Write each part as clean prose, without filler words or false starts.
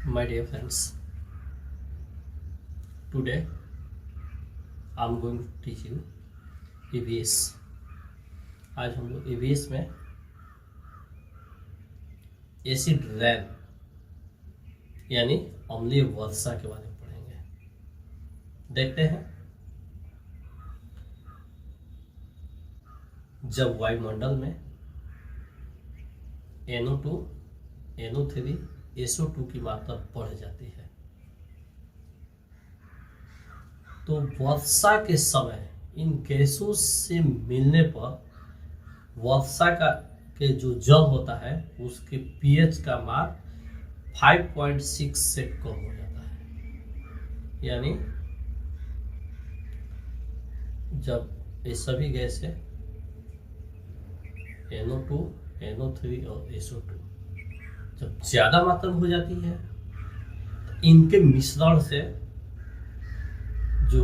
My dear friends, today I'm going to teach you EVS। आज हम लोग EVS में एसिड रैन यानी अम्लीय वर्षा के बारे में पढ़ेंगे। देखते हैं, जब वायुमंडल में NO2, NO3, SO2 की मात्रा बढ़ जाती है तो वर्षा के समय इन गैसों से मिलने पर वर्षा के जो जल होता है उसके pH का मान 5.6 से कम हो जाता है। यानी जब ये सभी गैसें NO2, NO3 और SO2 जब ज़्यादा मात्रा में हो जाती है तो इनके मिश्रण से जो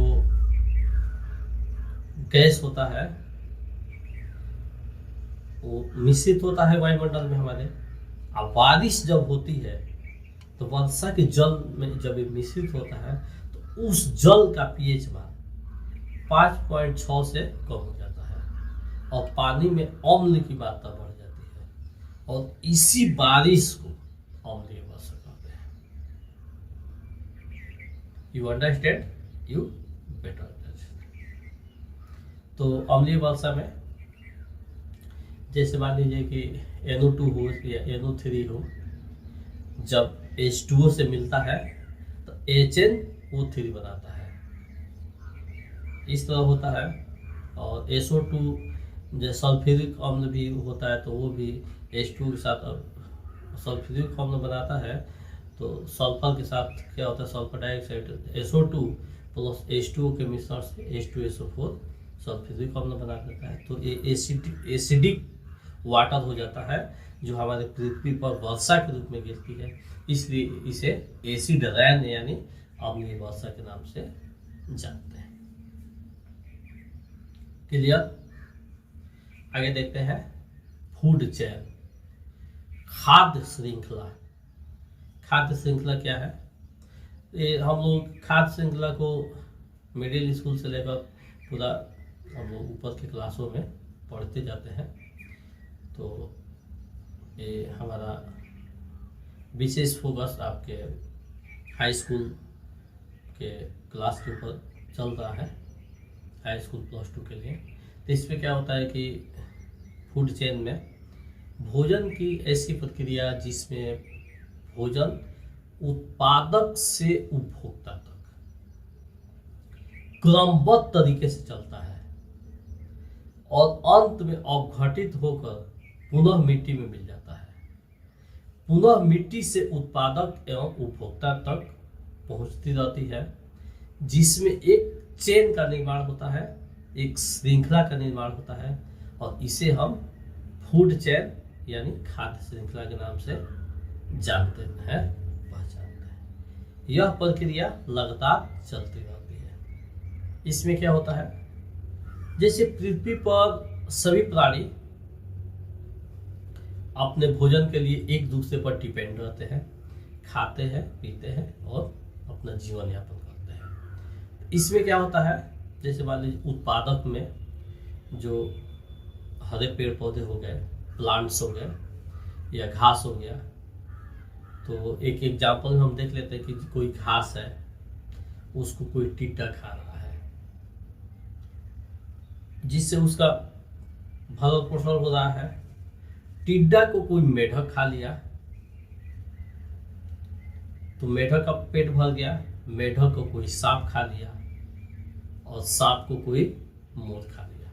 गैस होता है वो मिश्रित होता है वायुमंडल में हमारे। अब बारिश जब होती है तो वर्षा के जल में जब ये मिश्रित होता है तो उस जल का pH मान 5.6 से कम हो जाता है और पानी में अम्ल की मात्रा बढ़ जाती है और इसी बारिश को अम्लीय वर्षा कहते हैं। You understand? You better understand. तो अम्लीय वर्षा में जैसे मान लीजिए कि NO2 हो या NO3 हो, जब H2O से मिलता है तो HNO3 बनाता है, इस तरह होता है। और SO2 जो सल्फ्यूरिक अम्ल भी होता है तो वो भी H2O के साथ सल्फ्यूरिक अम्ल बनाता है। तो सल्फर के साथ क्या होता है, sulphur dioxide SO2 plus H2O के मिश्रण से H2SO4 सल्फ्यूरिक अम्ल बना देता है। तो ये एसिडिक वाटर हो जाता है जो हमारे पृथ्वी पर वर्षा के रूप में गिरती है, इसलिए इसे एसिड रैन यानी अम्लीय वर्षा के नाम से जानते हैं। क्लियर? आगे देखते हैं फूड चेन, खाद्य श्रृंखला। खाद्य श्रृंखला क्या है? ये हम लोग खाद्य श्रृंखला को मिडिल स्कूल से लेकर पूरा हम लोग ऊपर के क्लासों में पढ़ते जाते हैं। तो ये हमारा विशेष फोकस आपके हाई स्कूल के क्लास के ऊपर चल रहा है, हाई स्कूल +2 के लिए। तो इसमें क्या होता है कि फूड चेन में भोजन की ऐसी प्रक्रिया जिसमें भोजन उत्पादक से उपभोक्ता तक क्रमबद्ध तरीके से चलता है और अंत में अवघटित होकर पुनः मिट्टी में मिल जाता है। पुनः मिट्टी से उत्पादक एवं उपभोक्ता तक पहुंचती रहती है, जिसमें एक चेन का निर्माण होता है, एक श्रृंखला का निर्माण होता है और इसे हम फूड चेन यानी खाद्य श्रृंखला के नाम से जानते हैं, पहचानते हैं। यह प्रक्रिया लगातार चलती रहती है। इसमें क्या होता है, जैसे पृथ्वी पर सभी प्राणी अपने भोजन के लिए एक दूसरे पर डिपेंड रहते हैं, खाते हैं, पीते हैं और अपना जीवन यापन करते हैं। इसमें क्या होता है, जैसे मान लीजिए उत्पादक में जो हरे पेड़ पौधे हो गए, प्लांट्स हो गए या घास हो गया। तो एक एग्जाम्पल हम देख लेते हैं कि कोई घास है, उसको कोई टिड्डा खा रहा है, जिससे उसका भरण पोषण हो रहा है। टिड्डा को कोई मेढक खा लिया तो मेढक का पेट भर गया, मेढक को कोई सांप खा लिया और सांप को कोई मोर खा लिया।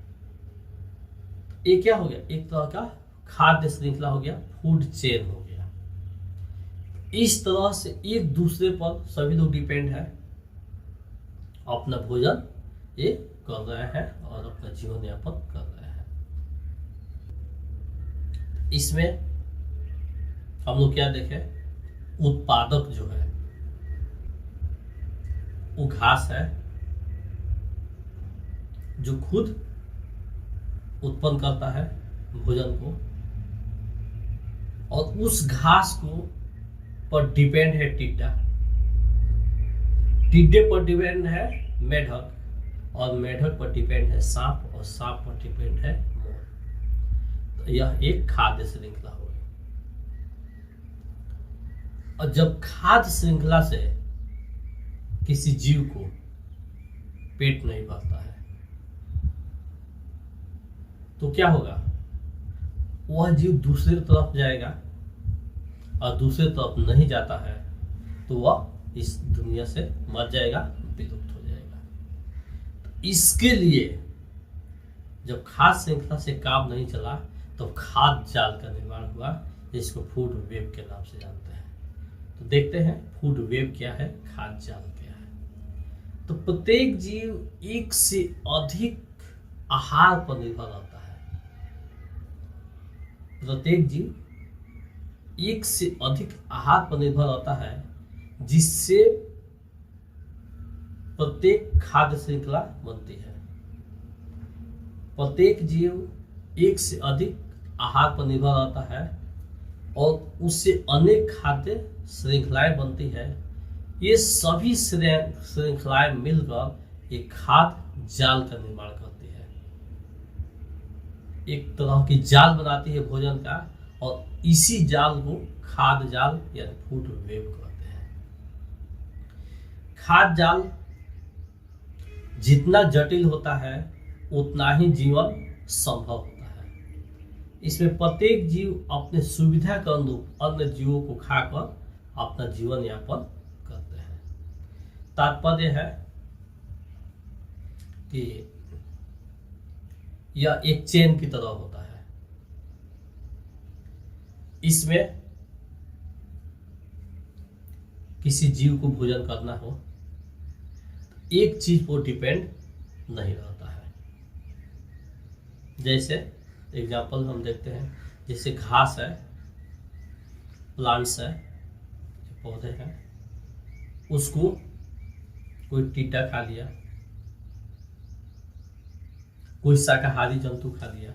ये क्या हो गया, एक तरह का खाद्य श्रृंखला हो गया, फूड चेन हो गया। इस तरह से एक दूसरे पर सभी लोग डिपेंड है, अपना भोजन ये कर रहे हैं और अपना जीवन यापन कर रहे हैं। इसमें हम लोग क्या देखें, उत्पादक जो है वो घास है जो खुद उत्पन्न करता है भोजन को और उस घास को पर डिपेंड है टिड्डा, टिड्डे पर डिपेंड है मेढक, और मेढक पर डिपेंड है सांप, और सांप पर डिपेंड है मोर। तो यह एक खाद्य श्रृंखला हो गई। और जब खाद्य श्रृंखला से किसी जीव को पेट नहीं भरता है तो क्या होगा, वह जीव दूसरी तरफ जाएगा, और दूसरी तरफ नहीं जाता है तो वह इस दुनिया से मर जाएगा, विलुप्त हो जाएगा। तो इसके लिए जब खाद्य श्रृंखला से काम नहीं चला तो खाद्य जाल का निर्माण हुआ, जिसको फूड वेब के नाम से जानते हैं। तो देखते हैं फूड वेब क्या है, खाद्य जाल क्या है। तो प्रत्येक जीव एक से अधिक आहार पर निर्भर रहता है, प्रत्येक जीव एक से अधिक आहार पर निर्भर रहता है, जिससे प्रत्येक खाद्य श्रृंखला बनती है। प्रत्येक जीव एक से अधिक आहार पर निर्भर रहता है और उससे अनेक खाद्य श्रृंखलाएं बनती है। ये सभी श्रृंखलाएं मिलकर एक खाद्य जाल का निर्माण करती है, एक तरह की जाल बनाती है भोजन का, और इसी जाल को खाद्य जाल यानी फूड वेब कहते हैं। खाद्य जाल जितना जटिल होता है उतना ही जीवन संभव होता है। इसमें प्रत्येक जीव अपने सुविधा के अनुरूप अन्य जीवों को खाकर अपना जीवन यापन करते हैं। तात्पर्य है कि यह एक चेन की तरह होता है। इसमें किसी जीव को भोजन करना हो तो एक चीज पर डिपेंड नहीं रहता है। जैसे एग्जाम्पल हम देखते हैं, जैसे घास है, प्लांट्स है, पौधे हैं, उसको कोई टिड्डा खा लिया, कोई शाकाहारी जंतु खा लिया,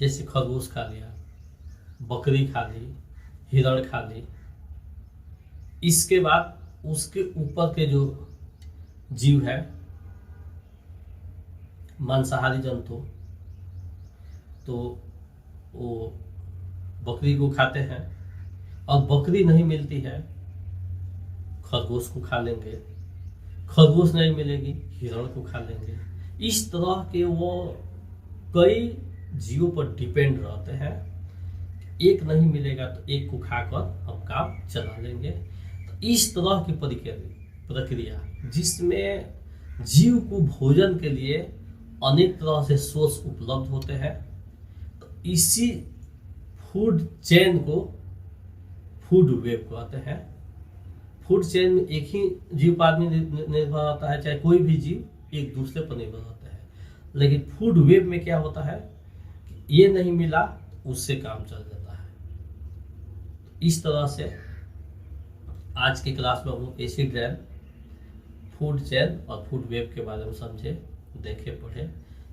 जैसे खरगोश खा लिया, बकरी खा ली, हिरण खा ली। इसके बाद उसके ऊपर के जो जीव है मांसाहारी जंतु, तो वो बकरी को खाते हैं, और बकरी नहीं मिलती है खरगोश को खा लेंगे, खरगोश नहीं मिलेगी हिरण को खा लेंगे। इस तरह के वो कई जीवों पर डिपेंड रहते हैं। एक नहीं मिलेगा तो एक को खाकर हम काम चला लेंगे। तो इस तरह की प्रक्रिया जिसमें जीव को भोजन के लिए अनेक तरह से सोर्स उपलब्ध होते हैं, तो इसी फूड चेन को फूड वेब कहते हैं। फूड चेन में एक ही जीव पर आदमी निर्भर रहता है, चाहे कोई भी जीव एक दूसरे पर निर्भर रहता है। लेकिन फूड वेब में क्या होता है कि ये नहीं मिला तो उससे काम चल जाता है। इस तरह से आज की क्लास में हम लोग एसिड रेन, फूड चेन और फूड वेब के बारे में समझे, देखे, पढ़े।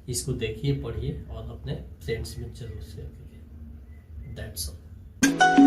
इसको देखिए, पढ़िए और अपने फ्रेंड्स में जरूर शेयर करिए। That's all.